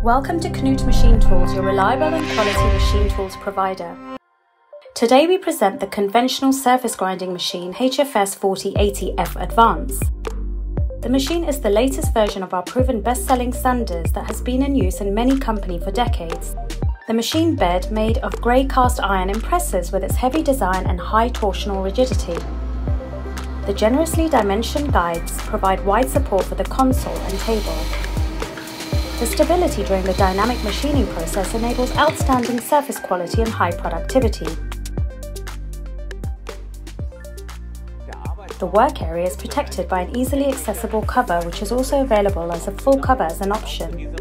Welcome to Knut Machine Tools, your reliable and quality machine tools provider. Today we present the conventional surface grinding machine HFS 4080 F Advanced. The machine is the latest version of our proven best-selling sanders that has been in use in many companies for decades. The machine bed made of grey cast iron impresses with its heavy design and high torsional rigidity. The generously dimensioned guides provide wide support for the console and table. The stability during the dynamic machining process enables outstanding surface quality and high productivity. The work area is protected by an easily accessible cover, which is also available as a full cover as an option.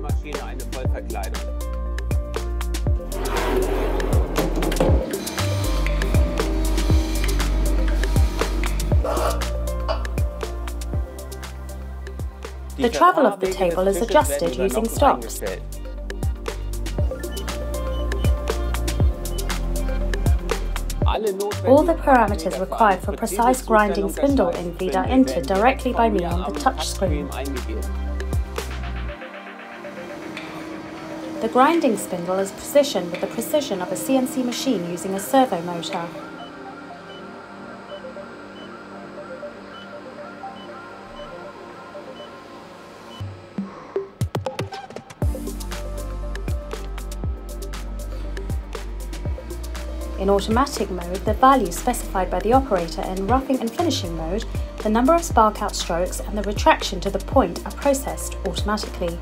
The travel of the table is adjusted using stops. All the parameters required for precise grinding spindle in feed are entered directly by me on the touch screen. The grinding spindle is positioned with the precision of a CNC machine using a servo motor. In automatic mode, the value specified by the operator in roughing and finishing mode, the number of spark out strokes and the retraction to the point are processed automatically.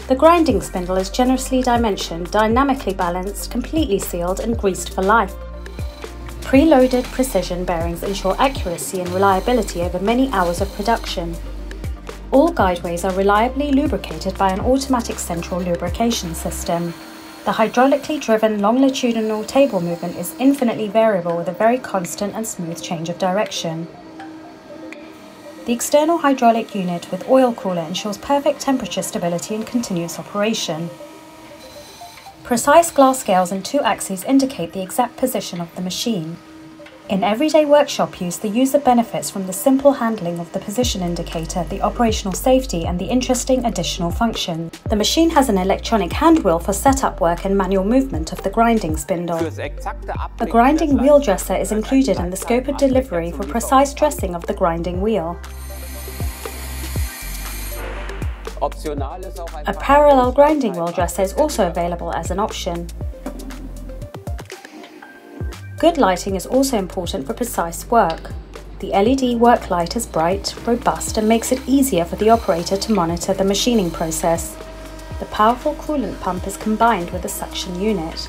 The grinding spindle is generously dimensioned, dynamically balanced, completely sealed and greased for life. Preloaded precision bearings ensure accuracy and reliability over many hours of production. All guideways are reliably lubricated by an automatic central lubrication system. The hydraulically driven longitudinal table movement is infinitely variable with a very constant and smooth change of direction. The external hydraulic unit with oil cooler ensures perfect temperature stability and continuous operation. Precise glass scales and 2 axes indicate the exact position of the machine. In everyday workshop use, the user benefits from the simple handling of the position indicator, the operational safety and the interesting additional function. The machine has an electronic hand wheel for setup work and manual movement of the grinding spindle. A grinding wheel dresser is included in the scope of delivery for precise dressing of the grinding wheel. A parallel grinding wheel dresser is also available as an option. Good lighting is also important for precise work. The LED work light is bright, robust and makes it easier for the operator to monitor the machining process. The powerful coolant pump is combined with the suction unit.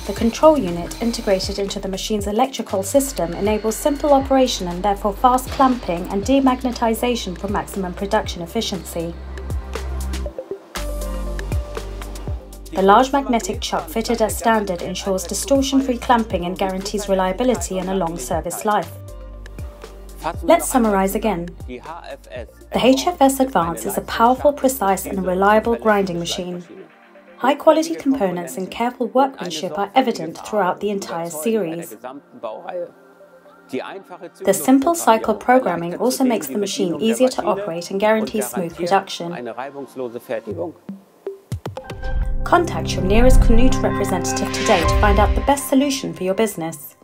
The control unit integrated into the machine's electrical system enables simple operation and therefore fast clamping and demagnetization for maximum production efficiency. The large magnetic chuck fitted as standard ensures distortion-free clamping and guarantees reliability and a long service life. Let's summarize again. The HFS Advanced is a powerful, precise and reliable grinding machine. High-quality components and careful workmanship are evident throughout the entire series. The simple cycle programming also makes the machine easier to operate and guarantees smooth production. Contact your nearest Knut representative today to find out the best solution for your business.